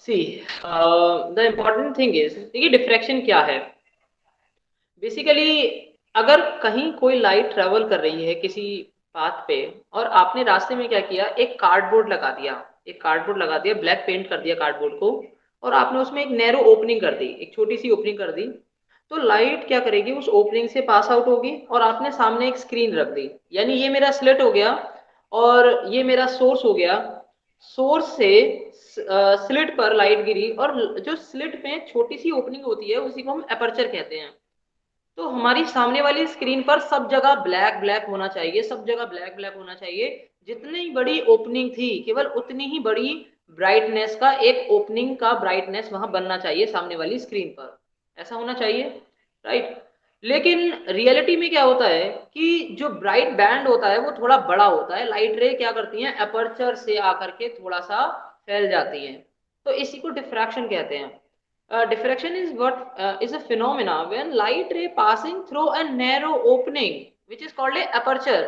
See the important thing is, देखिए diffraction क्या है बेसिकली। अगर कहीं कोई लाइट ट्रेवल कर रही है किसी पाथ पे, और आपने रास्ते में क्या किया, एक कार्डबोर्ड लगा दिया, एक कार्डबोर्ड लगा दिया, ब्लैक पेंट कर दिया कार्डबोर्ड को, और आपने उसमें एक नैरो ओपनिंग कर दी, एक छोटी सी ओपनिंग कर दी, तो लाइट क्या करेगी, उस ओपनिंग से पास आउट होगी, और आपने सामने एक स्क्रीन रख दी, यानी ये मेरा स्लिट हो गया और ये मेरा सोर्स हो गया। सोर्स से स्लिट पर लाइट गिरी, और जो स्लिट में छोटी सी ओपनिंग होती है उसी को हम अपर्चर कहते हैं। तो हमारी सामने वाली स्क्रीन पर सब जगह ब्लैक ब्लैक होना चाहिए, सब जगह ब्लैक ब्लैक होना चाहिए। जितनी बड़ी ओपनिंग थी, केवल उतनी ही बड़ी ब्राइटनेस का एक ओपनिंग का ब्राइटनेस वहां बनना चाहिए सामने वाली स्क्रीन पर, ऐसा होना चाहिए, राइट। लेकिन रियलिटी में क्या होता है कि जो ब्राइट बैंड होता है वो थोड़ा बड़ा होता है, लाइट रे क्या करती हैं, अपर्चर से आकर के थोड़ा सा फैल जाती हैं, तो इसी को डिफ्रैक्शन कहते हैं। Diffraction is what is a phenomena when light ray passing through a narrow opening, which is called a aperture.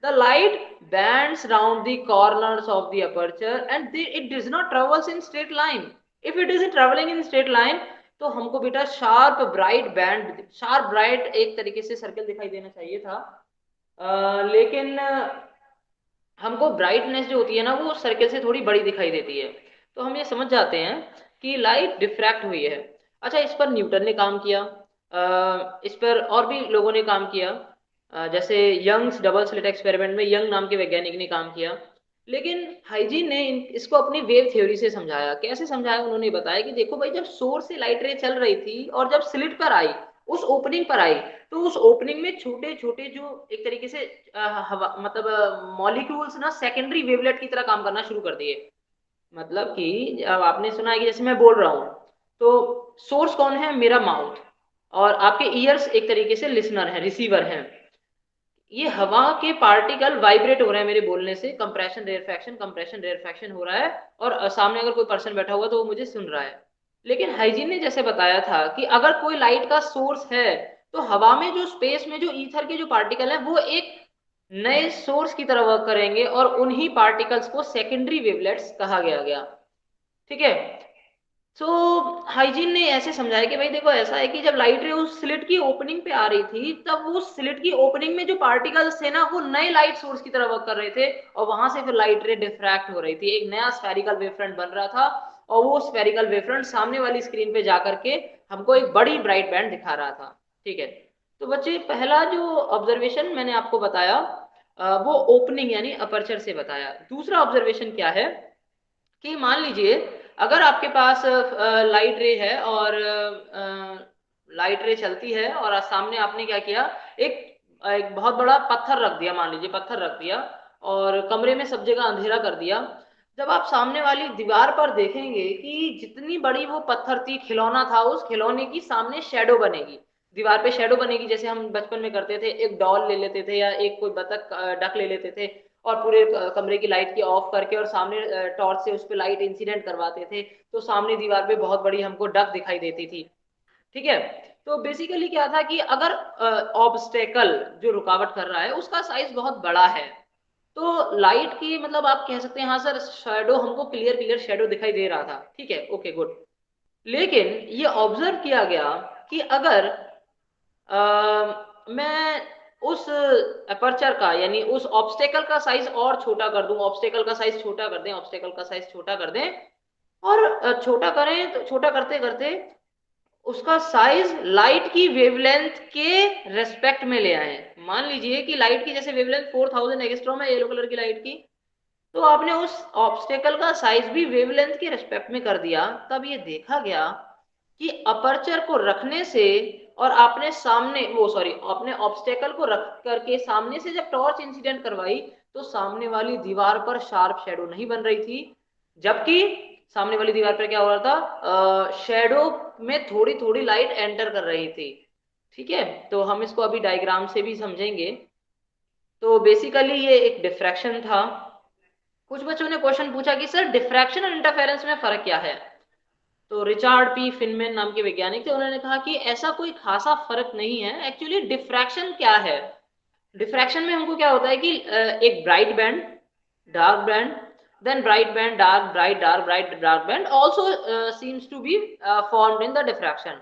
The light bends round the corners of the aperture and it does not travels in straight line. If it isn't traveling in straight line, तो हमको बेटा sharp bright band, sharp bright एक तरीके से circle दिखाई देना चाहिए था। लेकिन हमको ब्राइटनेस जो होती है ना वो सर्कल से थोड़ी बड़ी दिखाई देती है, तो हम ये समझ जाते हैं कि लाइट डिफ्रैक्ट हुई है। अच्छा, इस पर न्यूटन ने काम किया, इस पर और भी लोगों ने काम किया, जैसे यंग्स डबल स्लिट एक्सपेरिमेंट में यंग नाम के वैज्ञानिक ने काम किया। लेकिन हाइजीन ने इसको अपनी वेव थ्योरी से समझाया। कैसे समझाया, उन्होंने बताया कि देखो भाई, जब सोर्स से लाइट रे चल रही थी और जब स्लिट पर आई, उस ओपनिंग पर आई, तो उस ओपनिंग में छोटे छोटे जो एक तरीके से हवा मतलब मॉलिक्यूल्स ना सेकेंडरी वेवलेट की तरह काम करना शुरू कर दिए। मतलब कि अब आपने सुना है कि जैसे मैं बोल रहा हूँ, तो सोर्स कौन है, मेरा माउथ, और आपके ईयर्स एक तरीके से लिसनर है, रिसीवर है। ये हवा के पार्टिकल वाइब्रेट हो रहे हैं मेरे बोलने से, कंप्रेशन रेयरफैक्शन, कंप्रेशन रेयरफैक्शन हो रहा है, और सामने अगर कोई पर्सन बैठा हुआ तो वो मुझे सुन रहा है। लेकिन हाइजीन ने जैसे बताया था कि अगर कोई लाइट का सोर्स है, तो हवा में जो स्पेस में जो ईथर के जो पार्टिकल है वो एक नए सोर्स की तरह वर्क करेंगे, और उन्हीं पार्टिकल्स को सेकेंडरी वेवलेट्स कहा गया। ठीक है। सो हाइजीन ने ऐसे समझाया कि भाई देखो, ऐसा है कि जब लाइट रे उस स्लिट की ओपनिंग पे आ रही थी, तब वो स्लिट की ओपनिंग में जो पार्टिकल्स थे ना वो नए लाइट सोर्स की तरह वर्क कर रहे थे, और वहां से फिर लाइट रे डिफ्रैक्ट हो रही थी, एक नया स्फेरिकल वेवफ्रंट बन रहा था, और वो स्फेरिकल वेवफ्रंट सामने वाली स्क्रीन पे जाकर के हमको एक बड़ी ब्राइट बैंड दिखा रहा था। ठीक है। तो बच्चे, पहला जो ऑब्जर्वेशन मैंने आपको बताया, वो ओपनिंग यानी अपर्चर से बताया। दूसरा ऑब्जर्वेशन क्या है कि मान लीजिए अगर आपके पास लाइट रे है, और लाइट रे चलती है, और सामने आपने क्या किया, एक एक बहुत बड़ा पत्थर रख दिया, मान लीजिए पत्थर रख दिया, और कमरे में सब जगह अंधेरा कर दिया। जब आप सामने वाली दीवार पर देखेंगे कि जितनी बड़ी वो पत्थर थी, खिलौना था, उस खिलौने की सामने शेडो बनेगी, दीवार पे शेडो बनेगी, जैसे हम बचपन में करते थे, एक डॉल ले लेते थे या एक कोई बतख डक ले लेते थे, और पूरे कमरे की लाइट की ऑफ करके और सामने टॉर्च से उस पर लाइट इंसिडेंट करवाते थे, तो सामने दीवार पे बहुत बड़ी हमको डक दिखाई देती थी। ठीक है। तो बेसिकली क्या था कि अगर ऑब्स्टेकल जो रुकावट कर रहा है उसका साइज बहुत बड़ा है, तो लाइट की मतलब आप कह सकते हैं हाँ सर, शेडो हमको क्लियर क्लियर शेडो दिखाई दे रहा था। ठीक है, ओके गुड। लेकिन ये ऑब्जर्व किया गया कि अगर मैं उस अपर्चर का यानी उस ऑब्स्टेकल का साइज और छोटा कर दूं, ऑब्स्टेकल का साइज छोटा कर दें, ऑब्स्टेकल का साइज छोटा कर दें, और छोटा करें, तो छोटा करते करते उसका साइज लाइट की वेवलेंथ के रेस्पेक्ट में ले आए। मान लीजिए कि लाइट की जैसे वेवलेंथ 4000 एंगस्ट्रॉम है, येलो कलर की लाइट की, तो आपने उस ऑब्स्टेकल का साइज भी वेवलेंथ के रेस्पेक्ट में कर दिया। तब ये देखा गया कि अपर्चर को रखने से, और आपने सामने वो सॉरी आपने ऑब्स्टेकल को रख करके सामने से जब टॉर्च इंसिडेंट करवाई, तो सामने वाली दीवार पर शार्प शेडो नहीं बन रही थी, जबकि सामने वाली दीवार पर क्या हो रहा था, शेडो में थोड़ी थोड़ी लाइट एंटर कर रही थी। ठीक है। तो हम इसको अभी डायग्राम से भी समझेंगे। तो बेसिकली ये एक डिफ्रैक्शन था। कुछ बच्चों ने क्वेश्चन पूछा कि सर डिफ्रैक्शन और इंटरफेरेंस में फर्क क्या है। तो रिचार्ड पी फिनमैन नाम के वैज्ञानिक थे, उन्होंने कहा कि ऐसा कोई खासा फर्क नहीं है। एक्चुअली डिफ्रैक्शन क्या है, डिफ्रैक्शन में हमको क्या होता है कि एक bright band, dark band, then bright band, dark, bright, dark, bright, dark band also seems to be formed in the diffraction.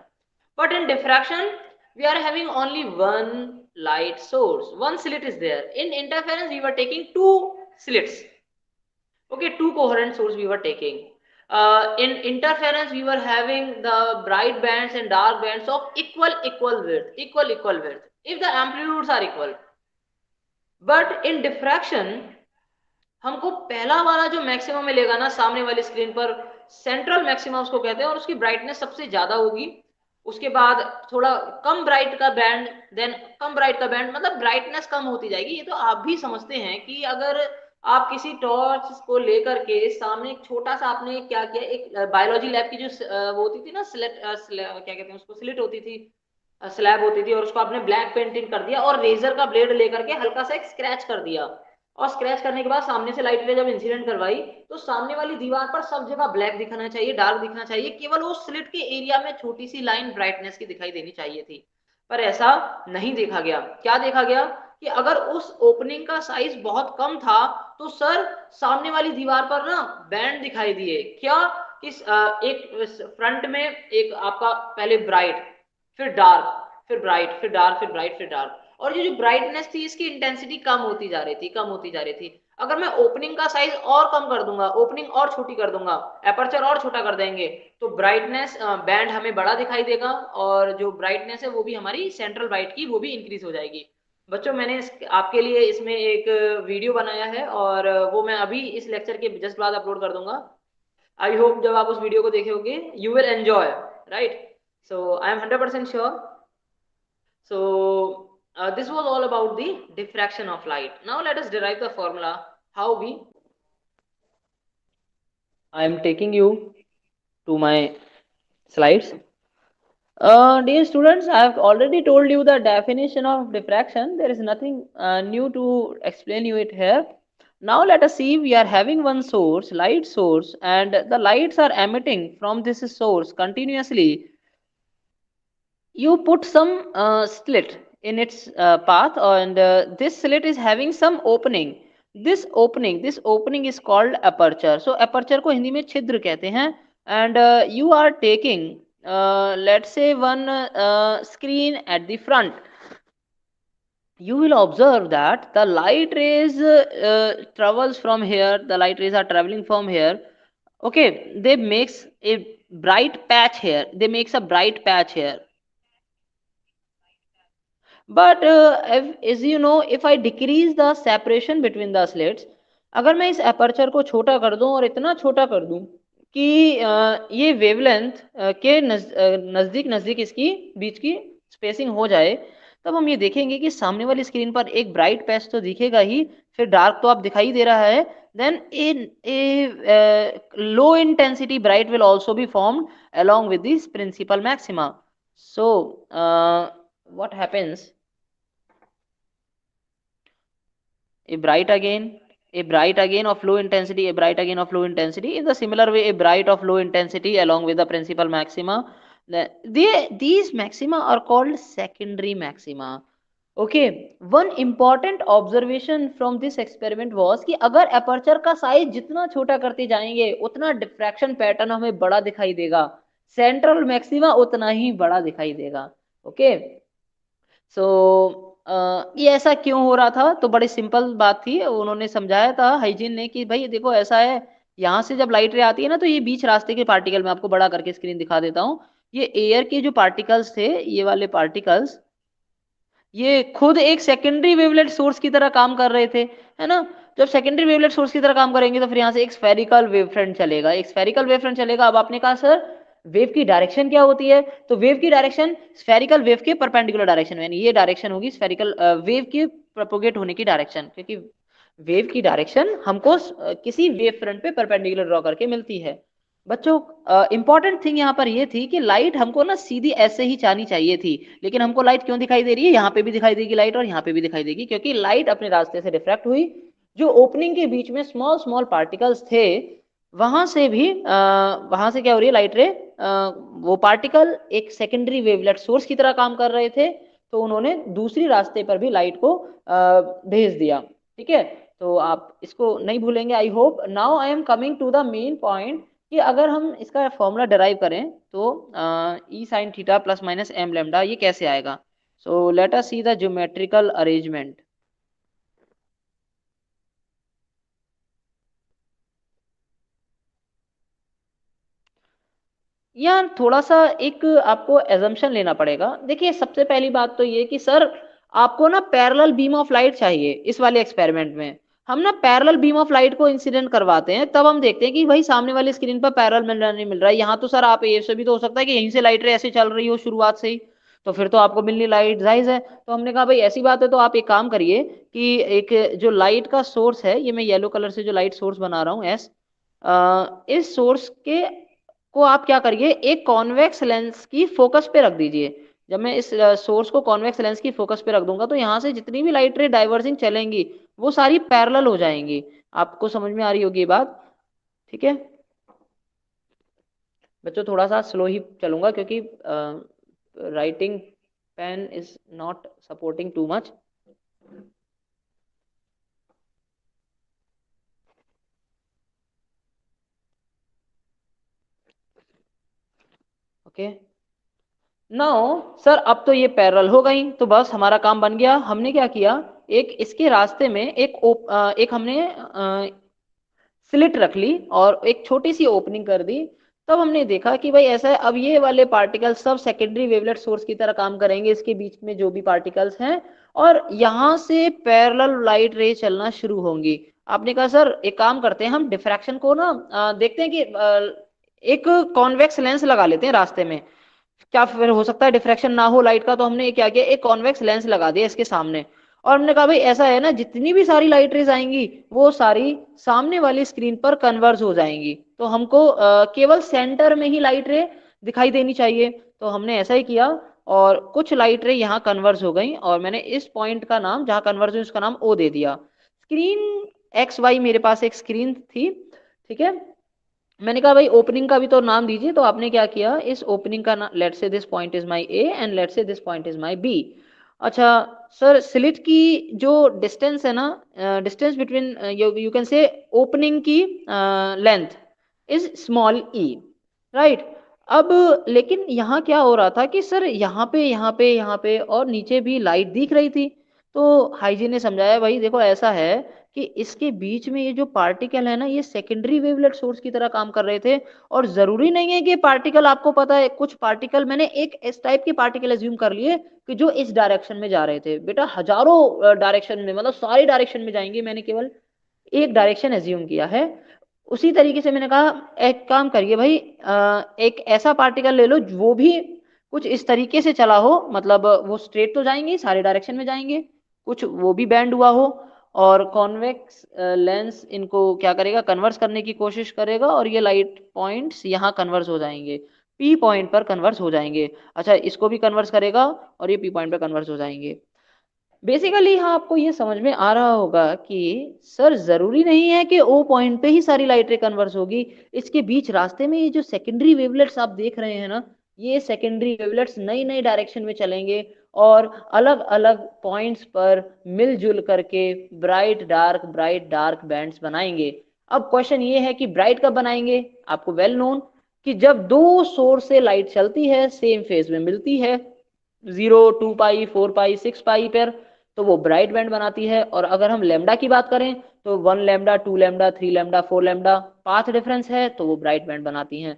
But in diffraction, we are having only one light source, one slit is there. In interference, we were taking two slits. Okay, two coherent source we were taking. In interference, we were having the bright bands and dark bands of equal width, equal width, if the amplitudes are equal. But in diffraction, हमको पहला वाला जो maximum मिलेगा ना सामने वाली screen पर, central maximum उसको कहते हैं, और उसकी ब्राइटनेस सबसे ज्यादा होगी. उसके बाद थोड़ा कम ब्राइट का बैंड, देन कम ब्राइट का बैंड, मतलब ब्राइटनेस कम होती जाएगी. ये तो आप भी समझते हैं कि अगर आप किसी टॉर्च को लेकर के सामने एक छोटा सा, आपने क्या किया, एक बायोलॉजी लैब की जो वो होती थी ना, क्या कहते हैं उसको, स्लिट होती थी, स्लैब होती थी, और उसको आपने ब्लैक पेंटिंग कर दिया और रेजर का ब्लेड लेकर के हल्का सा एक स्क्रैच कर दिया, और स्क्रैच करने के बाद सामने से लाइट रे जब इंसिडेंट करवाई तो सामने वाली दीवार पर सब जगह ब्लैक दिखना चाहिए, डार्क दिखना चाहिए, केवल वो स्लिट के एरिया में छोटी सी लाइन ब्राइटनेस की दिखाई देनी चाहिए थी. पर ऐसा नहीं देखा गया. क्या देखा गया कि अगर उस ओपनिंग का साइज बहुत कम था तो सर सामने वाली दीवार पर ना बैंड दिखाई दिए. क्या कि एक फ्रंट में एक आपका पहले ब्राइट, फिर डार्क, फिर ब्राइट, फिर डार्क, फिर ब्राइट, फिर डार्क, और ये जो ब्राइटनेस थी इसकी इंटेंसिटी कम होती जा रही थी, कम होती जा रही थी. अगर मैं ओपनिंग का साइज और कम कर दूंगा, ओपनिंग और छोटी कर दूंगा, एपर्चर और छोटा कर देंगे, तो ब्राइटनेस बैंड हमें बड़ा दिखाई देगा, और जो ब्राइटनेस है वो भी हमारी सेंट्रल ब्राइट की वो भी इंक्रीज हो जाएगी. बच्चों मैंने आपके लिए इसमें एक वीडियो बनाया है, और वो मैं अभी इस लेक्चर के जस्ट बाद अपलोड कर दूंगा. आई होप जब आप उस वीडियो को देखे होगे you will enjoy, right. So I am 100% sure. So this was all about the diffraction of light. Now let us derive the formula how we. I am taking you to my slides. Dear students, I have already told you the definition of diffraction. There is nothing new to explain you it here. Now let us see, we are having one source, light source, and the lights are emitting from this source continuously. You put some slit in its path, and this slit is having some opening. This opening is called aperture. So aperture को हिंदी में छिद्र कहते हैं. And you are taking let's say one screen at the front. You will observe that the light rays travels from here, the light rays are traveling from here. Okay, they makes a bright patch here, they makes a bright patch here. But as you know, if I decrease the separation between the slits, अगर मैं इस aperture को छोटा कर दूं और इतना छोटा कर दूं कि ये वेवलेंथ के नज़दीक नज़दीक इसकी बीच की स्पेसिंग हो जाए, तब हम ये देखेंगे कि सामने वाली स्क्रीन पर एक ब्राइट पैच तो दिखेगा ही, फिर डार्क तो आप दिखाई दे रहा है, then a low intensity bright will also be formed along with this principal maxima. So what happens? A bright again of low intensity, a bright again of low intensity. In the similar way, a bright of low intensity along with the principal maxima. These maxima are called secondary maxima. Okay, one important observation from this experiment was कि अगर aperture का size जितना छोटा करते जाएंगे उतना diffraction pattern हमें बड़ा दिखाई देगा, सेंट्रल मैक्सिमा उतना ही बड़ा दिखाई देगा. ओके, सो ये ऐसा क्यों हो रहा था? तो बड़ी सिंपल बात थी, उन्होंने समझाया था हाइजीन ने कि भाई देखो ऐसा है, यहाँ से जब लाइट रे आती है ना तो ये बीच रास्ते के पार्टिकल, मैं आपको बड़ा करके स्क्रीन दिखा देता हूँ, ये एयर के जो पार्टिकल्स थे, ये वाले पार्टिकल्स, ये खुद एक सेकेंडरी वेवलेट सोर्स की तरह काम कर रहे थे, है ना. जब सेकेंडरी वेवलेट सोर्स की तरह काम करेंगे तो फिर यहाँ से एक स्फेरिकल वेव फ्रंट चलेगा, एक स्फेरिकल वेव फ्रंट चलेगा. अब आपने कहा सर वेव की डायरेक्शन क्या होती है? तो वेव की डायरेक्शन स्फेरिकल वेव के परपेंडिकुलर डायरेक्शन में, यानी ये डायरेक्शन होगी स्फेरिकल वेव के प्रोपोगेट होने की डायरेक्शन, क्योंकि वेव की डायरेक्शन हमको किसी वेव फ्रंट पे परपेंडिकुलर ड्रॉ करके मिलती है. बच्चों इंपॉर्टेंट थिंग यहाँ पर ये थी कि लाइट हमको ना सीधी ऐसे ही जानी चाहिए थी, लेकिन हमको लाइट क्यों दिखाई दे रही है? यहाँ पे भी दिखाई देगी लाइट और यहाँ पे भी दिखाई देगी, क्योंकि लाइट अपने रास्ते से रिफ्रैक्ट हुई. जो ओपनिंग के बीच में स्मॉल स्मॉल पार्टिकल्स थे, वहां से भी वहां से क्या हो रही है लाइट रे, वो पार्टिकल एक सेकेंडरी वेवलेट सोर्स की तरह काम कर रहे थे, तो उन्होंने दूसरी रास्ते पर भी लाइट को भेज दिया. ठीक है, तो आप इसको नहीं भूलेंगे। I hope now I am coming to the main point कि अगर हम इसका फॉर्मूला डिराइव करें तो e sine theta plus minus m lambda ये कैसे आएगा। So let us see the geometrical arrangement. यार थोड़ा सा एक आपको एजम्पशन लेना पड़ेगा। देखिए सबसे पहली बात तो ये कि सर आपको ना पैरेलल बीम ऑफ लाइट चाहिए इस वाले एक्सपेरिमेंट में। हम ना पैरेलल बीम ऑफ लाइट को इंसिडेंट करवाते हैं, तब हम देखते हैं कि भाई सामने वाली स्क्रीन पर पैरेलल मिल रहा नहीं मिल रहा है। यहाँ तो सर आप ये से भी तो हो सकता है कि यहीं से लाइट रे ऐसे चल रही हो शुरुआत से ही, तो फिर तो आपको मिलनी लाइट जाहिर है। तो हमने कहा भाई ऐसी बात है तो आप एक काम करिए कि एक जो लाइट का सोर्स है, ये मैं येलो कलर से जो लाइट सोर्स बना रहा हूँ एस, इस सोर्स के को आप क्या करिए एक कॉन्वेक्स लेंस की फोकस पे रख दीजिए। जब मैं इस सोर्स को कॉन्वेक्स लेंस की फोकस पे रख दूंगा तो यहाँ से जितनी भी लाइट रे डाइवर्जिंग चलेंगी वो सारी पैरेलल हो जाएंगी। आपको समझ में आ रही होगी ये बात, ठीक है बच्चों? थोड़ा सा स्लो ही चलूंगा क्योंकि writing pen is not supporting too much. Okay now sir अब तो ये पैरेलल हो गई तो बस हमारा काम बन गया। हमने क्या किया, एक इसके रास्ते में एक हमने स्लिट रख ली और एक छोटी सी ओपनिंग कर दी। तब हमने देखा कि भाई ऐसा है, अब ये वाले पार्टिकल्स सब सेकेंडरी वेवलेट सोर्स की तरह काम करेंगे, इसके बीच में जो भी पार्टिकल्स हैं, और यहाँ से पैरेलल लाइट रे चलना शुरू होंगी। आपने कहा सर एक काम करते हैं हम डिफ्रैक्शन को ना देखते हैं कि एक कॉन्वेक्स लेंस लगा लेते हैं रास्ते में, क्या फिर हो सकता है डिफ्रैक्शन ना हो लाइट का। तो हमने क्या किया एक कॉन्वेक्स लेंस लगा दिया इसके सामने, और हमने कहा भाई ऐसा है ना जितनी भी सारी लाइट रेज आएंगी वो सारी सामने वाली स्क्रीन पर कन्वर्ज हो जाएंगी, तो हमको केवल सेंटर में ही लाइट रे दिखाई देनी चाहिए। तो हमने ऐसा ही किया और कुछ लाइट रे यहाँ कन्वर्ज हो गई और मैंने इस पॉइंट का नाम जहाँ कन्वर्ज हुई उसका नाम ओ दे दिया। स्क्रीन एक्स वाई मेरे पास एक स्क्रीन थी, ठीक है। मैंने कहा भाई ओपनिंग का भी तो नाम दीजिए, तो आपने क्या किया इस ओपनिंग का नाम, let's say this point is my A and let's say this point is my B. अच्छा सर स्लिट की जो डिस्टेंस है ना, distance between you can say opening की length is small e, right. अब लेकिन यहाँ क्या हो रहा था कि सर यहाँ पे और नीचे भी लाइट दिख रही थी। तो हाइजीन ने समझाया भाई देखो ऐसा है कि इसके बीच में ये जो पार्टिकल है ना ये सेकेंडरी वेवलेट सोर्स की तरह काम कर रहे थे, और जरूरी नहीं है कि पार्टिकल, आपको पता है कुछ पार्टिकल मैंने एक इस टाइप के पार्टिकल एज्यूम कर लिए कि जो इस डायरेक्शन में जा रहे थे। बेटा हजारों डायरेक्शन में, मतलब सारी डायरेक्शन में जाएंगे, मैंने केवल एक डायरेक्शन एज्यूम किया है। उसी तरीके से मैंने कहा एक काम करिए भाई एक ऐसा पार्टिकल ले लो वो भी कुछ इस तरीके से चला हो, मतलब वो स्ट्रेट तो जाएंगे सारे डायरेक्शन में जाएंगे, कुछ वो भी बैंड हुआ हो, और कॉन्वेक्स लेंस इनको क्या करेगा कन्वर्स करने की कोशिश करेगा, और ये लाइट पॉइंट्स यहाँ कन्वर्स हो जाएंगे, पी पॉइंट पर कन्वर्स हो जाएंगे। अच्छा इसको भी कन्वर्स करेगा और ये पी पॉइंट पर कन्वर्स हो जाएंगे। बेसिकली हाँ आपको ये समझ में आ रहा होगा कि सर जरूरी नहीं है कि ओ पॉइंट पे ही सारी लाइटें कन्वर्स होगी। इसके बीच रास्ते में ये जो सेकेंडरी वेवलेट्स आप देख रहे हैं ना, ये सेकेंडरी वेवलेट्स नई नई डायरेक्शन में चलेंगे और अलग अलग पॉइंट्स पर मिलजुल करके ब्राइट डार्क बैंड्स बनाएंगे। अब क्वेश्चन ये है कि ब्राइट कब बनाएंगे। आपको वेल नोन कि जब दो सोर्स से लाइट चलती है सेम फेज में मिलती है, 0 2 पाई 4 पाई 6 पाई पर, तो वो ब्राइट बैंड बनाती है। और अगर हम लेमडा की बात करें तो 1 lambda 2 lambda 3 lambda 4 lambda path difference है तो वो ब्राइट बैंड बनाती हैं।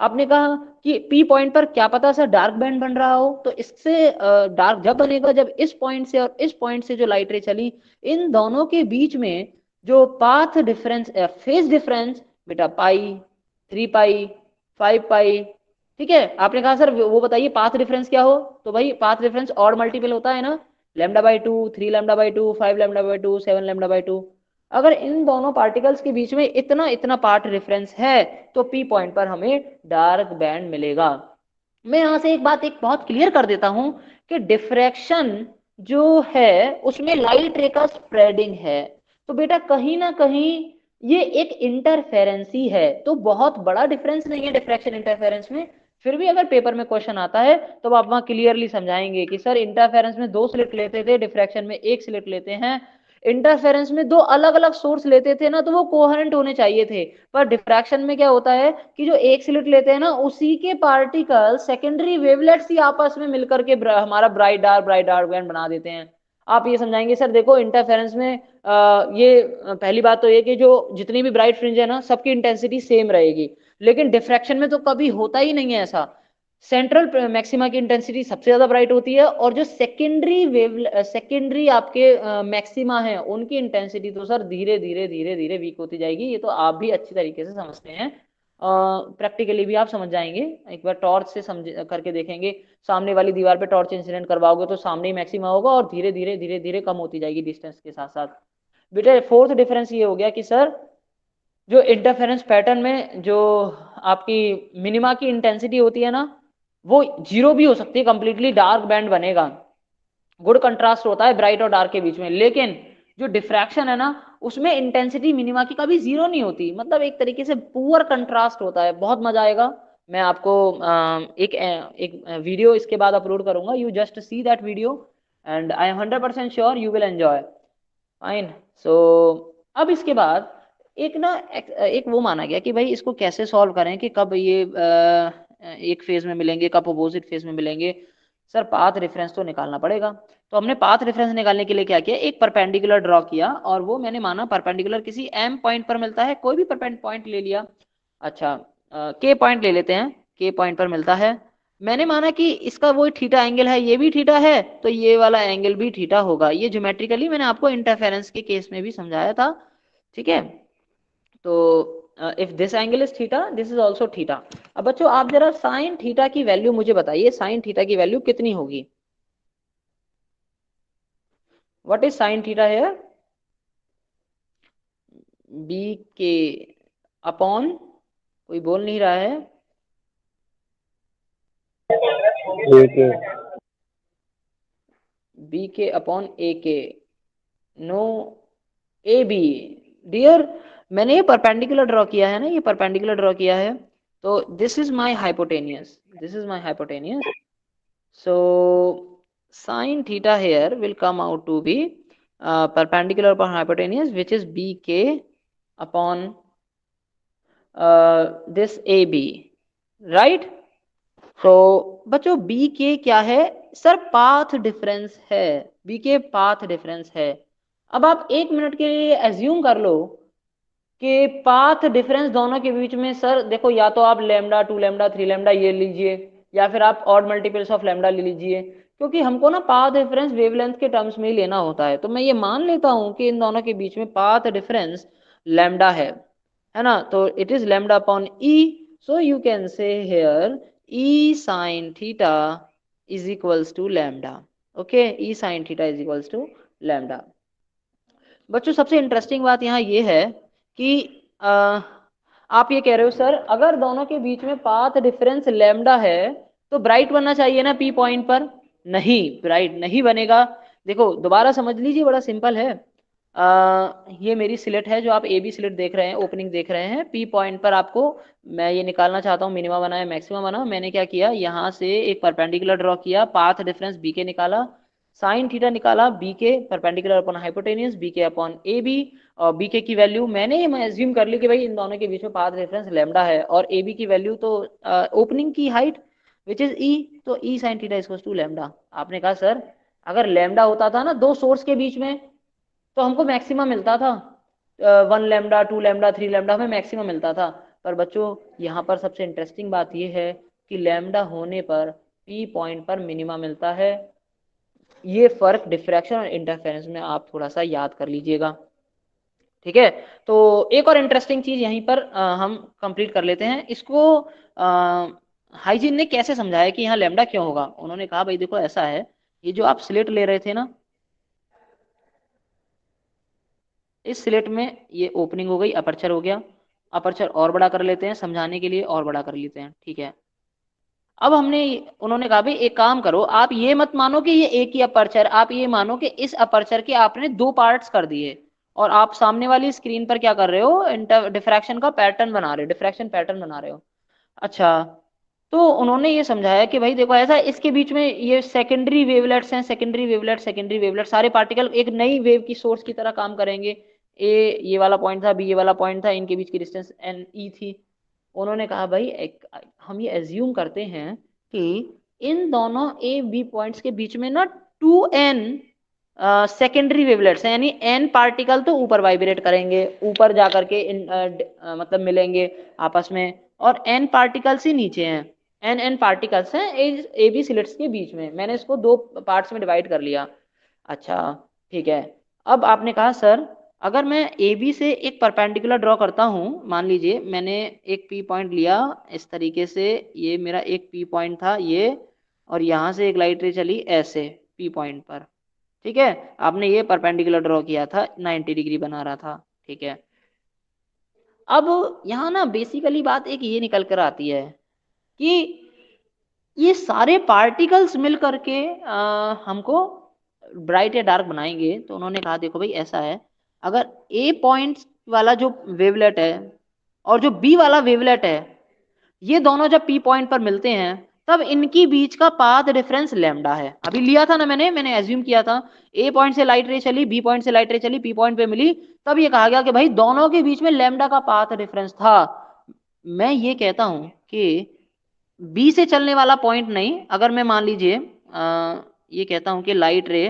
आपने कहा कि पी पॉइंट पर क्या पता सर डार्क बैंड बन रहा हो, तो इससे डार्क जब बनेगा जब इस पॉइंट से और इस पॉइंट से जो लाइट रे चली इन दोनों के बीच में जो पाथ डिफरेंस फेज डिफरेंस, बेटा पाई 3 पाई 5 पाई, ठीक है। आपने कहा सर वो बताइए पाथ डिफरेंस क्या हो, तो भाई पाथ डिफरेंस ऑड मल्टीपल होता है ना, lambda by 2 3 lambda by 2 5 lambda by 2 7 lambda by 2। अगर इन दोनों पार्टिकल्स के बीच में इतना इतना पाथ डिफरेंस है तो पी पॉइंट पर हमें डार्क बैंड मिलेगा। मैं यहाँ से एक बात एक बहुत क्लियर कर देता हूं कि डिफ्रैक्शन जो है उसमें लाइट रे का स्प्रेडिंग है, तो बेटा कहीं ना कहीं ये एक इंटरफेरेंस ही है, तो बहुत बड़ा डिफरेंस नहीं है डिफ्रैक्शन इंटरफेरेंस में। फिर भी अगर पेपर में क्वेश्चन आता है तो आप वहां क्लियरली समझाएंगे कि सर इंटरफेरेंस में 2 स्लिट लेते थे, डिफ्रैक्शन में 1 स्लिट लेते हैं। इंटरफेरेंस में दो अलग अलग सोर्स लेते थे ना तो वो कोहेरेंट होने चाहिए थे, पर डिफ्रैक्शन में क्या होता है कि जो एक स्लिट लेते हैं ना उसी के पार्टिकल सेकेंडरी वेवलेट्स ही आपस में मिलकर के हमारा ब्राइट डार्क बैंड बना देते हैं। आप ये समझाएंगे सर देखो इंटरफेरेंस में पहली बात तो ये कि जो जितनी भी ब्राइट फ्रिंज है ना सबकी इंटेंसिटी सेम रहेगी, लेकिन डिफ्रैक्शन में तो कभी होता ही नहीं है ऐसा। सेंट्रल मैक्सिमा की इंटेंसिटी सबसे ज्यादा ब्राइट होती है और जो सेकेंडरी आपके मैक्सिमा है उनकी इंटेंसिटी तो सर धीरे धीरे धीरे धीरे वीक होती जाएगी। ये तो आप भी अच्छी तरीके से समझते हैं, प्रैक्टिकली भी आप समझ जाएंगे। एक बार टॉर्च से समझ करके देखेंगे, सामने वाली दीवार पे टॉर्च इंसिडेंट करवाओगे तो सामने ही मैक्सिमा होगा और धीरे धीरे धीरे धीरे कम होती जाएगी डिस्टेंस के साथ साथ। बेटा फोर्थ डिफरेंस ये हो गया कि सर जो इंटरफेरेंस पैटर्न में जो आपकी मिनिमा की इंटेंसिटी होती है ना वो जीरो भी हो सकती है, कंप्लीटली डार्क बैंड बनेगा, गुड कंट्रास्ट होता है ब्राइट और डार्क के बीच में। लेकिन जो डिफ्रैक्शन है ना उसमें इंटेंसिटी मिनिमा की कभी जीरो नहीं होती, मतलब एक तरीके से पुअर कंट्रास्ट होता है। बहुत मजा आएगा, मैं आपको एक वीडियो इसके बाद अपलोड करूंगा, you just see that video and I am 100% sure you will enjoy. Fine. So अब इसके बाद एक ना एक वो माना गया कि भाई इसको कैसे सॉल्व करें कि कब ये एक फेज में मिलेंगे कब अपोजिट फेज में मिलेंगे। सर पाथ रेफरेंस तो निकालना पड़ेगा। तो हमने पाथ रेफरेंस निकालने के लिए क्या किया, एक परपेंडिकुलर ड्रॉ किया और वो मैंने माना परपेंडिकुलर किसी एम पॉइंट पर मिलता है, कोई भी पॉइंट ले लिया। अच्छा के पॉइंट ले लेते हैं, के पॉइंट पर मिलता है। मैंने माना कि इसका वो थीटा एंगल है, ये भी थीटा है तो ये वाला एंगल भी थीटा होगा। ये ज्योमेट्रिकली मैंने आपको इंटरफेरेंस के केस में भी समझाया था, ठीक है। तो if this angle is theta this is also theta. अब बच्चों आप जरा साइन थीटा की वैल्यू मुझे बताइए, साइन थीटा की वैल्यू कितनी होगी? व्हाट इज साइन थीटा है? बी के अपॉन, कोई बोल नहीं रहा है, बी के अपॉन ए के, नो ए बी। डियर मैंने ये परपेंडिकुलर ड्रॉ किया है ना, ये परपेंडिकुलर ड्रॉ किया है तो this is my hypotenuse, this is my hypotenuse. So sin theta here will come out to be perpendicular upon hypotenuse which is bk upon this AB, right? so बच्चों bk क्या है sir? Path difference है, bk path difference है। अब आप एक minute के लिए एज्यूम कर लो कि पाथ डिफरेंस दोनों के बीच में सर देखो या तो आप लैम्डा 2 लैम्डा 3 लैम्डा ये लीजिए या फिर आप ऑड मल्टीपल्स ऑफ लैम्डा ले लीजिए, क्योंकि हमको ना पाथ डिफरेंस वेवलेंथ के टर्म्स में ही लेना होता है। तो मैं ये मान लेता हूं कि इन दोनों के बीच में पाथ डिफरेंस लैम्डा है ना, तो it is lambda upon E. So you can say here E sine theta is equals to lambda. Okay, E sine theta is equals to lambda. बच्चों सबसे इंटरेस्टिंग बात यहाँ ये है कि आप ये कह रहे हो सर अगर दोनों के बीच में पाथ डिफरेंस लैम्डा है तो ब्राइट बनना चाहिए ना पी पॉइंट पर? नहीं, ब्राइट नहीं बनेगा। देखो दोबारा समझ लीजिए, बड़ा सिंपल है। ये मेरी स्लिट है जो आप ए बी स्लिट देख रहे हैं, ओपनिंग देख रहे हैं, पी पॉइंट पर आपको मैं ये निकालना चाहता हूँ मिनिमा बना है मैक्सिमा बना। मैंने क्या किया, यहाँ से एक परपेंडिकुलर ड्रॉ किया, पाथ डिफरेंस बी के निकाला, साइन थीटा निकाला बी के परपेंडिकुलर अपॉन हाइपोटेनियस बी के अपॉन ए बी। और बी के की वैल्यू मैंने एज्यूम कर ली कि भाई इन दोनों के बीच में पाथ रेफरेंस लैम्डा है और ए बी की वैल्यू तो ओपनिंग की हाइट विच इज ई, तो e sine theta equals to lambda. आपने कहा सर अगर लैम्डा होता था ना दो सोर्स के बीच में तो हमको मैक्सिमम मिलता था, 1 लैम्डा 2 लैम्डा 3 लैम्डा हमें मैक्सिमम मिलता था। पर बच्चों यहाँ पर सबसे इंटरेस्टिंग बात यह है कि लैम्डा होने पर पी पॉइंट पर मिनिमा मिलता है। ये फर्क डिफ्रैक्शन और इंटरफेरेंस में आप थोड़ा सा याद कर लीजिएगा, ठीक है। तो एक और इंटरेस्टिंग चीज यहीं पर हम कंप्लीट कर लेते हैं इसको। हाइजीन ने कैसे समझाया कि यहाँ लैम्डा क्यों होगा? उन्होंने कहा भाई देखो ऐसा है, ये जो आप स्लेट ले रहे थे ना, इस स्लेट में ये ओपनिंग हो गई, अपर्चर हो गया, अपर्चर और बड़ा कर लेते हैं समझाने के लिए, और बड़ा कर लेते हैं, ठीक है। अब हमने उन्होंने कहा भाई एक काम करो, आप ये मत मानो कि ये एक ही अपर्चर, आप ये मानो कि इस अपर्चर के आपने दो पार्ट्स कर दिए और आप सामने वाली स्क्रीन पर क्या कर रहे हो, इंटर डिफ्रैक्शन का पैटर्न बना रहे हो, डिफ्रैक्शन पैटर्न बना रहे हो। अच्छा तो उन्होंने ये समझाया कि भाई देखो ऐसा, इसके बीच में ये सेकेंडरी वेवलेट्स हैं, सेकेंडरी वेवलेट सारे पार्टिकल एक नई वेव की सोर्स की तरह काम करेंगे। ए ये वाला पॉइंट था, बी ये वाला पॉइंट था, इनके बीच की डिस्टेंस एन ई थी। उन्होंने कहा भाई हम ये एज्यूम करते हैं कि इन दोनों ए बी पॉइंट्स के बीच में ना 2n सेकेंडरी वेवलेट्स हैं, यानी n पार्टिकल तो ऊपर वाइब्रेट करेंगे, ऊपर जा करके मतलब मिलेंगे आपस में, और n पार्टिकल्स ही नीचे हैं, n पार्टिकल्स हैं ए बी स्लिट्स के बीच में। मैंने इसको दो पार्ट्स में डिवाइड कर लिया। अच्छा ठीक है। अब आपने कहा सर अगर मैं ए बी से एक परपेंडिकुलर ड्रॉ करता हूँ, मान लीजिए मैंने एक पी पॉइंट लिया इस तरीके से, ये मेरा एक पी पॉइंट था ये, और यहाँ से एक लाइट रे चली ऐसे पी पॉइंट पर, ठीक है। आपने ये परपेंडिकुलर ड्रॉ किया था, 90 डिग्री बना रहा था, ठीक है। अब यहाँ ना बेसिकली बात एक ये निकल कर आती है कि ये सारे पार्टिकल्स मिल करके हमको ब्राइट या डार्क बनाएंगे। तो उन्होंने कहा देखो भाई ऐसा है, अगर ए पॉइंट वाला जो वेवलेट है और जो बी वाला वेवलेट है, ये दोनों जब पी पॉइंट पर मिलते हैं तब इनकी बीच का पाथ डिफरेंस लैम्डा है। अभी लिया था ना मैंने एज्यूम किया था ए पॉइंट से लाइट रे चली, बी पॉइंट से लाइट रे चली, पी पॉइंट पे मिली, तब ये कहा गया कि भाई दोनों के बीच में लैम्डा का पाथ डिफरेंस था। मैं ये कहता हूं कि बी से चलने वाला पॉइंट नहीं, अगर मैं मान लीजिए ये कहता हूं कि लाइट रे,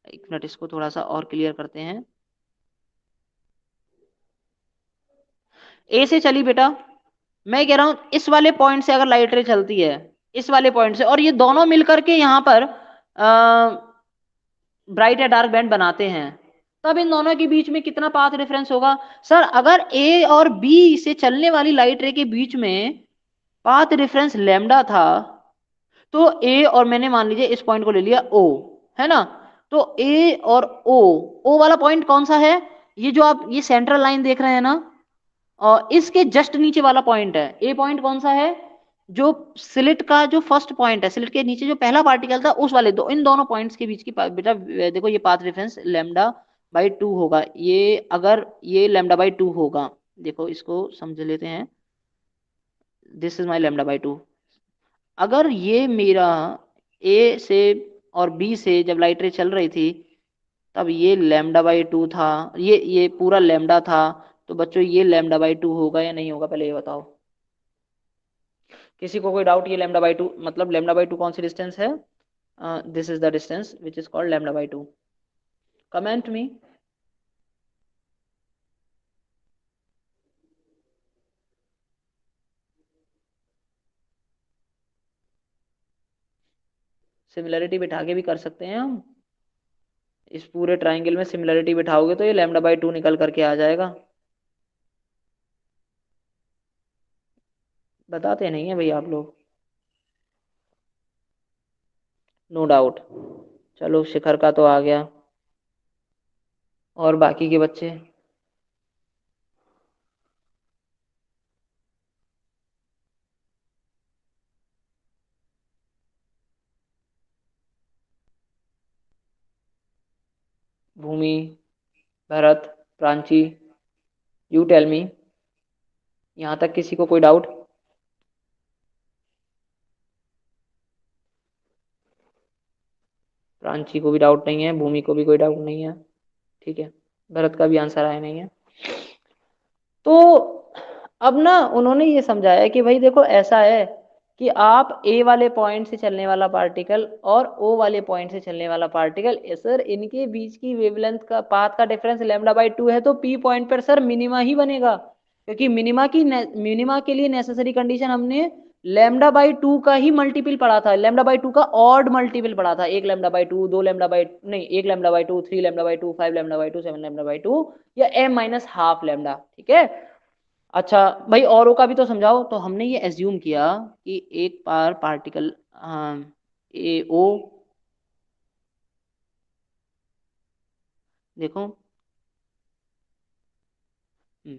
एक मिनट इसको थोड़ा सा और क्लियर करते हैं। ए से चली बेटा, मैं कह रहा हूं इस वाले पॉइंट से अगर लाइट रे चलती है, इस वाले पॉइंट से, और ये दोनों मिलकर के यहां पर ब्राइट या डार्क बैंड बनाते हैं, तब इन दोनों के बीच में कितना पाथ डिफरेंस होगा? सर अगर ए और बी से चलने वाली लाइट रे के बीच में पाथ डिफरेंस लैम्डा था, तो ए और मैंने मान लीजिए इस पॉइंट को ले लिया ओ, है ना, तो ए और ओ वाला पॉइंट कौन सा है? ये जो आप ये सेंट्रल लाइन देख रहे हैं ना, और इसके जस्ट नीचे वाला पॉइंट है। ए पॉइंट कौन सा है? जो स्लिट का जो फर्स्ट पॉइंट है, स्लिट के नीचे जो पहला पार्टिकल था उस वाले दो, इन दोनों पॉइंट्स के बीच की बेटा देखो ये पाथ डिफरेंस लैम्डा बाई 2 होगा। ये अगर ये लैम्डा बाई 2 होगा, देखो इसको समझ लेते हैं, this is my lambda by 2। अगर ये मेरा ए से और बी से जब लाइट रे चल रही थी तब ये लैम्डा बाई 2 था, ये पूरा लैम्डा था, तो बच्चों ये लैम्डा बाई 2 होगा या नहीं होगा, पहले ये बताओ। किसी को कोई डाउट? ये लैम्डा बाई 2 मतलब लैम्डा बाई 2 कौन सी डिस्टेंस है? This is the distance which is called lambda by 2। Comment me. Similarity बिठा के भी कर सकते हैं हम, इस पूरे ट्राइंगल में सिमिलरिटी बिठाओगे तो ये लैम्डा बाई 2 निकल करके आ जाएगा। बताते नहीं है भाई आप लोग, नो डाउट। चलो शिखर का तो आ गया, और बाकी के बच्चे? भूमि, भरत, प्रांची, यू टेल मी, यहाँ तक किसी को कोई डाउट? प्रांची को भी डाउट नहीं है, भूमि को भी कोई डाउट नहीं है, ठीक है। भरत का भी आंसर आया नहीं है। तो अब ना उन्होंने ये समझाया कि भाई देखो ऐसा है कि आप ए वाले पॉइंट से चलने वाला पार्टिकल और ओ वाले पॉइंट से चलने वाला पार्टिकल, सर इनके बीच की वेवलेंथ का पाथ का डिफरेंस लैम्डा बाई 2 है, तो पी पॉइंट पर सर मिनिमा ही बनेगा, क्योंकि मिनिमा के लिए नेसेसरी कंडीशन हमने लैम्डा बाई 2 का ही मल्टीपल पढ़ा था, लैम्डा बाई 2 का ऑड मल्टीपल पढ़ा था, एक लैम्डा बाई 2, दो लैम्डा बाई नहीं, एक lambda by 2, 3 lambda by 2, 5 lambda by 2, 7 lambda by 2, या एम माइनस हाफ लैम्डा, ठीक है। अच्छा भाई औरों का भी तो समझाओ। तो हमने ये एज्यूम किया कि एक बार पार्टिकल ए ओ, देखो हम्म,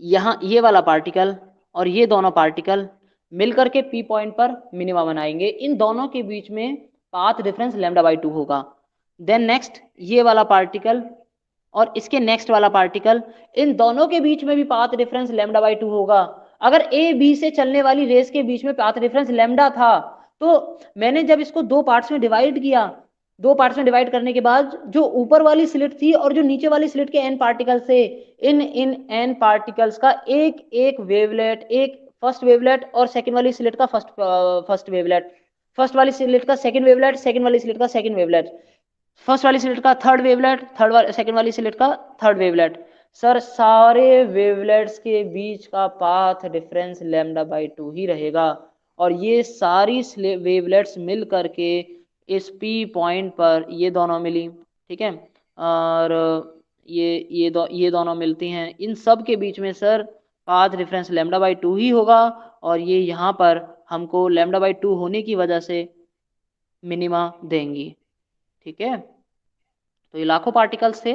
यहाँ ये वाला पार्टिकल और ये दोनों पार्टिकल मिलकर के पी पॉइंट पर मिनिमा बनाएंगे, इन दोनों के बीच में पाथ डिफरेंस लैम्डा बाई 2 होगा। देन नेक्स्ट ये वाला पार्टिकल और इसके नेक्स्ट वाला पार्टिकल, इन दोनों के बीच में भी पाथ डिफरेंस लैम्डा बाई 2 होगा। अगर ए बी से चलने वाली रेस के बीच में पाथ डिफरेंस लैम्डा था, तो मैंने जब इसको दो पार्ट्स में डिवाइड किया, दो पार्ट्स में डिवाइड करने के बाद जो ऊपर वाली स्लिट थी और जो नीचे वाली स्लिट के एन पार्टिकल से, इन एन पार्टिकल्स का एक एक वेवलेट, एक फर्स्ट वेवलेट और सेकंड वाली स्लिट का फर्स्ट वेवलेट, फर्स्ट वाली स्लिट का सेकंड वेवलेट, सेकंड वाली स्लिट का सेकंड वेवलेट, फर्स्ट वाली स्लिट का थर्ड वेवलेट, सेकंड वाली स्लिट का थर्ड वेवलेट। सर सारे वेवलेट्स के बीच का पाथ डिफरेंस लैम्डा बाई 2 ही रहेगा, और ये सारी वेवलेट्स मिल करके इस पी पॉइंट पर ये दोनों मिली, ठीक है, और ये दोनों मिलती हैं, इन सब के बीच में sir path difference lambda by 2 ही होगा, और ये यहाँ पर हमको लैम्डा बाई 2 होने की वजह से मिनिमा देंगी, ठीक है। तो ये लाखों पार्टिकल्स थे,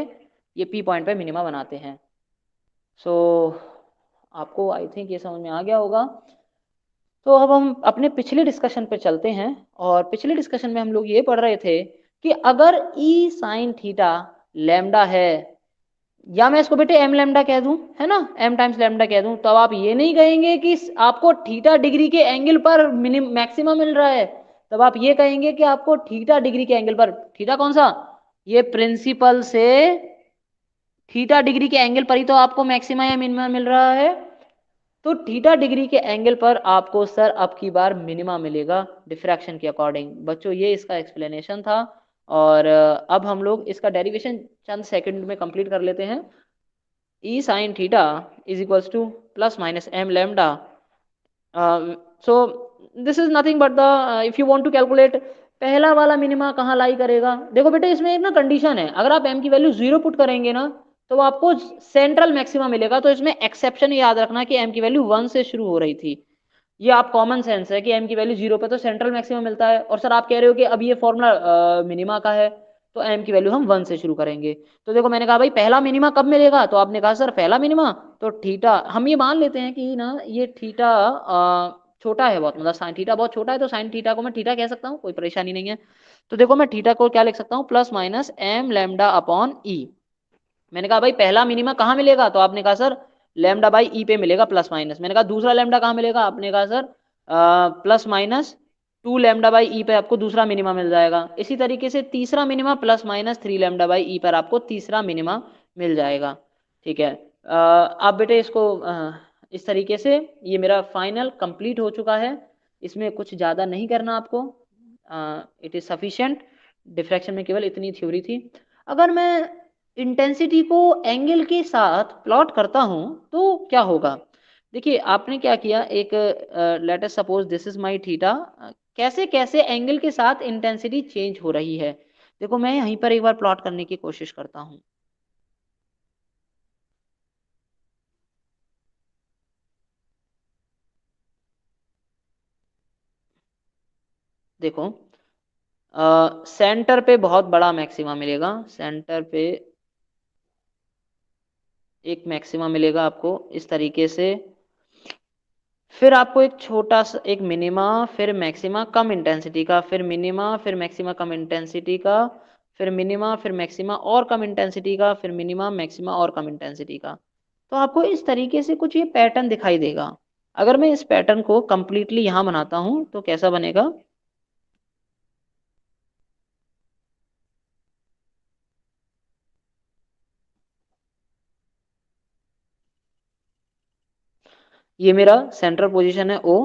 ये पी पॉइंट पे मिनिमा बनाते हैं। सो आपको आई थिंक ये समझ में आ गया होगा। तो अब हम अपने पिछले डिस्कशन पे चलते हैं, और पिछले डिस्कशन में हम लोग ये पढ़ रहे थे कि अगर ई साइन थीटा लैम्डा है, या मैं इसको बेटे एम लैम्डा कह दूं, है ना, एम टाइम्स लैम्डा कह दूं, तब आप ये नहीं कहेंगे कि आपको थीटा डिग्री के एंगल पर मैक्सिमा मिल रहा है, तब आप ये कहेंगे कि आपको थीटा डिग्री के एंगल पर, थीटा कौन सा, ये प्रिंसिपल से थीटा डिग्री के एंगल पर ही तो आपको मैक्सिमा या मिनिमा मिल रहा है। तो थीटा डिग्री के एंगल पर आपको सर अब की बार मिनिमा मिलेगा डिफ्रैक्शन के अकॉर्डिंग। बच्चों ये इसका एक्सप्लेनेशन था, और अब हम लोग इसका डेरिवेशन चंद सेकंड में कंप्लीट कर लेते हैं। E sine theta is equals to plus minus m lambda. So this is nothing but the, if you want to calculate पहला वाला मिनिमा कहाँ लाई करेगा, देखो बेटे इसमें एक ना कंडीशन है, अगर आप एम की वैल्यू 0 पुट करेंगे ना तो आपको सेंट्रल मैक्सिमा मिलेगा। तो इसमें एक्सेप्शन याद रखना कि एम की वैल्यू 1 से शुरू हो रही थी, ये आप कॉमन सेंस है कि एम की वैल्यू 0 पे तो सेंट्रल मैक्सिमा मिलता है। और सर आप कह रहे हो कि अब ये फॉर्मूला मिनिमा का है, तो एम की वैल्यू हम 1 से शुरू करेंगे। तो देखो मैंने कहा भाई पहला मिनिमा कब मिलेगा, तो आपने कहा सर पहला मिनिमा तो थीटा, हम ये मान लेते हैं कि ना ये थीटा छोटा है बहुत, मतलब साइन थीटा बहुत छोटा है, तो साइन थीटा को मैं थीटा कह सकता हूँ, कोई परेशानी नहीं है। तो देखो मैं थीटा को क्या लिख सकता हूँ, plus minus m lambda upon e. मैंने कहा भाई पहला मिनिमा कहाँ मिलेगा, तो आपने कहा सर लैम्डा बाई ई पे मिलेगा प्लस माइनस। मैंने कहा दूसरा लैम्डा कहाँ मिलेगा, आपने कहा sir plus minus 2 lambda by e पे आपको दूसरा मिनिमा मिल जाएगा। इसी तरीके से तीसरा minima plus minus 3 lambda by e पर आपको तीसरा मिनिमा मिल जाएगा, ठीक है। आप बेटे इसको इस तरीके से, ये मेरा फाइनल कंप्लीट हो चुका है, इसमें कुछ ज़्यादा नहीं करना आपको, इट इज़ सफिशिएंट। डिफ्रैक्शन में केवल इतनी थ्योरी थी। अगर मैं इंटेंसिटी को एंगल के साथ प्लॉट करता हूं तो क्या होगा, देखिए आपने क्या किया, एक let us suppose this is my theta, कैसे कैसे एंगल के साथ इंटेंसिटी चेंज हो रही है। देखो मैं यहीं पर एक बार प्लॉट करने की कोशिश करता हूं। देखो सेंटर पे बहुत बड़ा मैक्सिमा मिलेगा, सेंटर पे एक मैक्सिमा मिलेगा आपको इस तरीके से, फिर आपको एक छोटा सा एक मिनिमा, फिर मैक्सिमा कम इंटेंसिटी का, फिर मिनिमा, फिर मैक्सिमा कम इंटेंसिटी का, फिर मिनिमा, फिर मैक्सिमा और कम इंटेंसिटी का, फिर मिनिमा मैक्सिमा और कम इंटेंसिटी का। तो आपको इस तरीके से कुछ ये पैटर्न दिखाई देगा। अगर मैं इस पैटर्न को कंप्लीटली यहाँ बनाता हूँ तो कैसा बनेगा, ये मेरा सेंट्रल पोजीशन है ओ,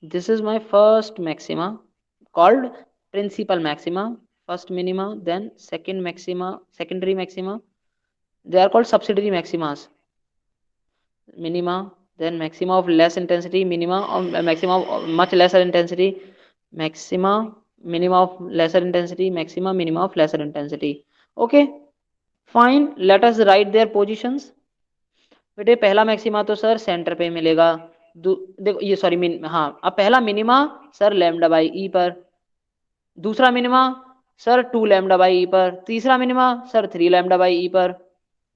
this is my first maxima called principal maxima, first minima, then second maxima, secondary maxima, they are called subsidiary maximas, minima, then maxima of less intensity, minima or maxima of much lesser intensity, maxima, minima of lesser intensity, maxima, minima of lesser intensity. Okay, fine, let us write their positions. बेटे पहला maxima तो sir centre पे मिलेगा, देखो ये sorry हाँ, अब पहला minima sir lambda by e पर, दूसरा minima sir 2 lambda by e पर, तीसरा minima sir 3 lambda by e पर।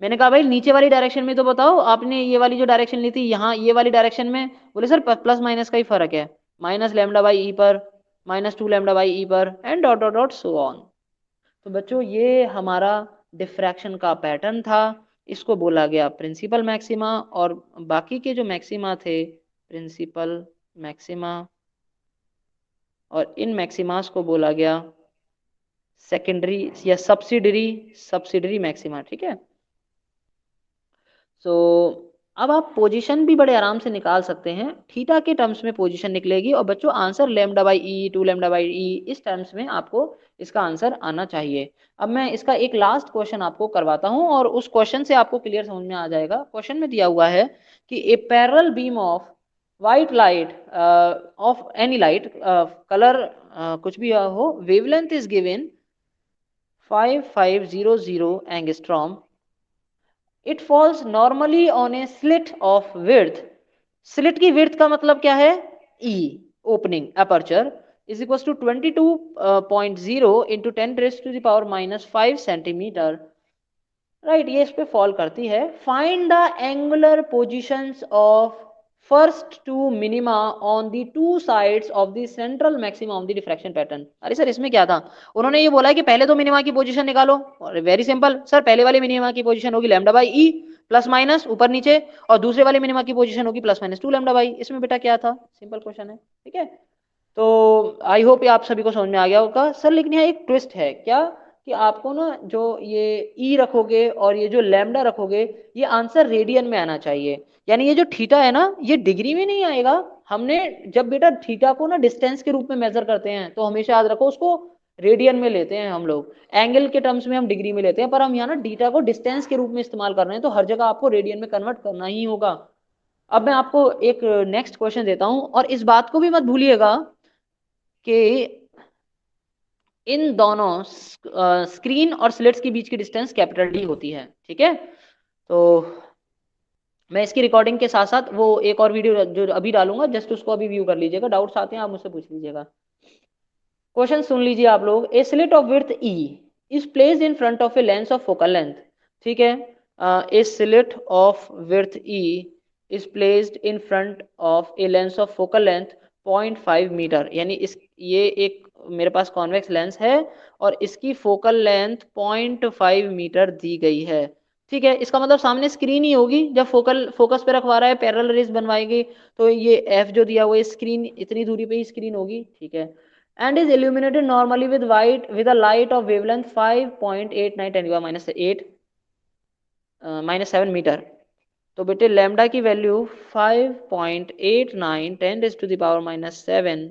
मैंने कहा भाई नीचे वाली डायरेक्शन में तो बताओ, आपने ये वाली जो डायरेक्शन ली थी यहाँ ये वाली डायरेक्शन में, बोले सर प्लस माइनस का ही फर्क है, माइनस लैम्डा बाई ई पर, माइनस 2 लैम्डा बाई ई पर, and dot dot dot so on. तो बच्चों ये हमारा डिफ्रैक्शन का पैटर्न था, इसको बोला गया प्रिंसिपल मैक्सिमा, और बाकी के जो मैक्सिमा थे प्रिंसिपल मैक्सिमा, और इन मैक्सिमास को बोला गया सेकेंडरी या सब्सिडरी मैक्सिमा। ठीक है, सो अब आप पोजीशन भी बड़े आराम से निकाल सकते हैं, थीटा के टर्म्स में पोजीशन निकलेगी, और बच्चों answer lambda by e, 2 lambda by e, इस टर्म्स में आपको इसका आंसर आना चाहिए। अब मैं इसका एक लास्ट क्वेश्चन आपको करवाता हूं, और उस क्वेश्चन से आपको क्लियर समझ में आ जाएगा। क्वेश्चन में दिया हुआ है कि a parallel beam of white light of any light colour कुछ भी हो, wavelength is given 5500 angstrom, it falls normally on a slit of width, slit की विड्थ का मतलब क्या है, e, opening aperture is equal to 22.0 into 10⁻⁻5 centimetre, right, ये इस पे फॉल करती है। Find the angular positions of first two minima on the two sides of the central maxima of the diffraction pattern. अरे सर इसमें क्या था, उन्होंने ये बोला है कि पहले दो मिनिमा की पोजीशन निकालो, और वेरी सिंपल सर, पहले वाले मिनिमा की पोजीशन होगी lambda by E plus minus ऊपर नीचे, और दूसरे वाले मिनिमा की पोजीशन होगी प्लस माइनस 2 लैम्डा बाई। इसमें बेटा क्या था, सिंपल क्वेश्चन है। ठीक है, तो आई होप ये आप सभी को समझ में आ गया होगा सर, लेकिन यहाँ एक ट्विस्ट है क्या, कि आपको ना जो ये ई रखोगे और ये जो लैम्डा रखोगे, ये आंसर रेडियन में आना चाहिए। यानी ये जो थीटा है ना, ये डिग्री में नहीं आएगा। हमने जब बेटा थीटा को ना डिस्टेंस के रूप में मेजर करते हैं, तो हमेशा याद रखो उसको रेडियन में लेते हैं हम लोग, एंगल के टर्म्स में हम डिग्री में लेते हैं, पर हम यहाँ ना डीटा को डिस्टेंस के रूप में इस्तेमाल कर रहे हैं, तो हर जगह आपको रेडियन में कन्वर्ट करना ही होगा। अब मैं आपको एक नेक्स्ट क्वेश्चन देता हूं, और इस बात को भी मत भूलिएगा कि इन दोनों स्क्रीन और स्लिट्स के बीच की डिस्टेंस कैपिटल डी होती है। ठीक है, तो मैं इसकी रिकॉर्डिंग के साथ साथ वो एक और वीडियो जो अभी डालूंगा, जस्ट उसको अभी व्यू कर लीजिएगा, डाउट्स आते हैं आप मुझसे पूछ लीजिएगा। क्वेश्चन सुन लीजिए आप लोग, a slit of width e is placed in front of a lens of focal length. ठीक है, a slit of width e is placed in front of a lens of focal length 0.5 metre, यानी इस ये एक मेरे पास convex lens है, और इसकी फोकल लेंथ 0.5 मीटर दी गई है। ठीक है, इसका मतलब सामने स्क्रीन ही होगी, जब फोकस पे रखवा रहा है, पैरेलल रेज बनवाएगी, तो ये एफ जो दिया हुआ है स्क्रीन, इतनी दूरी पे ही स्क्रीन होगी। ठीक है, and is illuminated normally with a light of wavelength 5.89 -7 metre. तो बेटे लैम्डा की वैल्यू 5.89 10⁻⁻7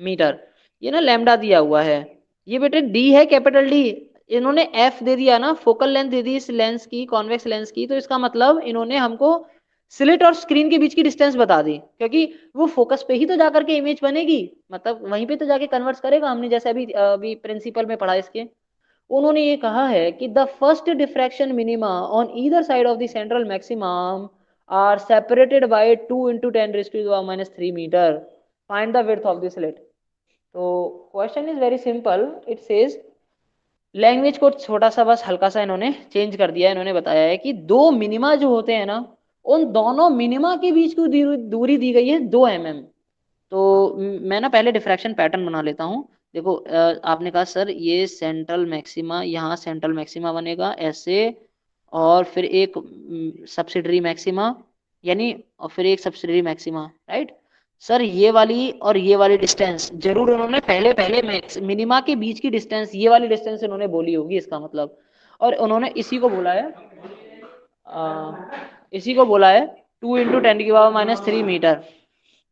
मीटर, ये ना लैम्डा दिया हुआ है, ये बेटे डी है कैपिटल डी, इन्होंने एफ दे दिया ना, फोकल लेंथ दे दी इस लेंस की, कॉन्वेक्स लेंस की, तो इसका मतलब इन्होंने हमको स्लिट और स्क्रीन के बीच की डिस्टेंस बता दी, क्योंकि वो फोकस पे ही तो जाकर के इमेज बनेगी, मतलब वहीं पे तो जाके कन्वर्ट करेगा, हमने जैसे अभी अभी प्रिंसिपल में पढ़ा इसके। उन्होंने ये कहा है कि the first diffraction minima on either side of the central maximum are separated by 2 × 10⁻³ metre, find the width of the slit. तो question is very simple, it says, language को छोटा सा बस हल्का सा इन्होंने चेंज कर दिया है, इन्होंने बताया है कि दो मिनिमा जो होते हैं ना, उन दोनों मिनिमा के बीच की दूरी दी गई है 2 mm। तो मैं ना पहले डिफ्रैक्शन पैटर्न बना लेता हूँ। देखो आपने कहा सर ये सेंट्रल मैक्सिमा, यहाँ सेंट्रल मैक्सिमा बनेगा ऐसे, और फिर एक सब्सिडरी मैक्सिमा, यानी और फिर एक सब्सिडरी मैक्सिमा, राइट सर, ये वाली और ये वाली डिस्टेंस जरूर उन्होंने पहले पहले मिनिमा के बीच की डिस्टेंस, ये वाली डिस्टेंस इन्होंने बोली होगी इसका मतलब, और उन्होंने इसी को बोला है इसी को बोला है 2 × 10⁻³ मीटर,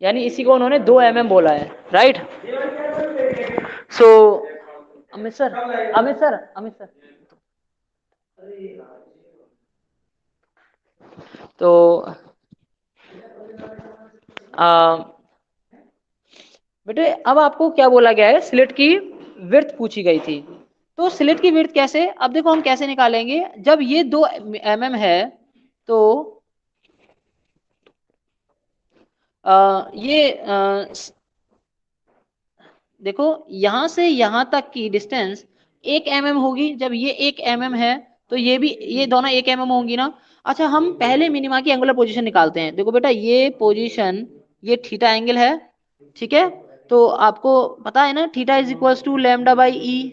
यानी इसी को उन्होंने 2 mm बोला है, right. So Amit sir, Amit sir, Amit sir, तो बेटे अब आपको क्या बोला गया है, स्लिट की विड्थ पूछी गई थी, तो स्लिट की विड्थ कैसे, अब देखो हम कैसे निकालेंगे, जब ये 2 mm है, तो ये देखो यहां से यहां तक की डिस्टेंस 1 mm होगी, जब ये 1 mm है, तो ये भी, ये दोनों 1 mm होंगी ना। अच्छा हम पहले मिनिमा की एंगुलर पोजीशन निकालते हैं, देखो बेटा ये पोजीशन, ये थीटा एंगल है, ठीक है, तो आपको पता है ना theta is equals to lambda by e.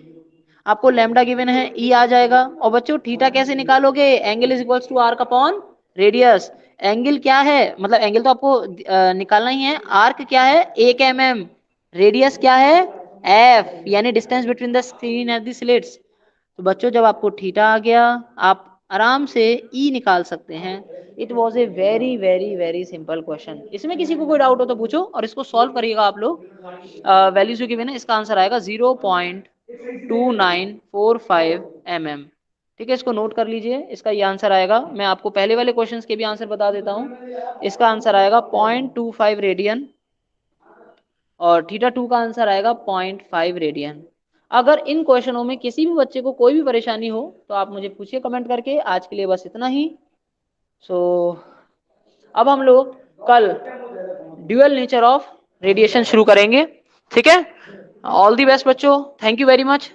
आपको लैम्डा गिवन है, ई आ जाएगा। और बच्चों थीटा कैसे निकालोगे, angle is equals to arc upon radius. Angle क्या है, मतलब एंगल तो आपको निकालना ही है। आर्क क्या है, 1 mm, रेडियस क्या है, एफ, यानी distance between the screen and the slits. तो बच्चों जब आपको थीटा आ गया, आप आराम से ई निकाल सकते हैं। It was a very very very simple question. इसमें किसी को कोई डाउट हो तो पूछो, और इसको सॉल्व करिएगा आप लोग। वैल्यूज जो गिवन है, इसका आंसर आएगा 0.2945 mm। ठीक है, इसको नोट कर लीजिए, इसका ये आंसर आएगा। मैं आपको पहले वाले क्वेश्चंस के भी आंसर बता देता हूँ। इसका आंसर आएगा 0.25 रेडियन, और थीटा 2 का आंसर आएगा 0.5 रेडियन। अगर इन क्वेश्चनों में किसी भी बच्चे को कोई भी परेशानी हो तो आप मुझे पूछिए कमेंट करके। आज के लिए बस इतना ही। सो अब हम लोग कल ड्यूअल नेचर ऑफ रेडिएशन शुरू करेंगे। ठीक है, ऑल दी बेस्ट बच्चों, थैंक यू वेरी मच।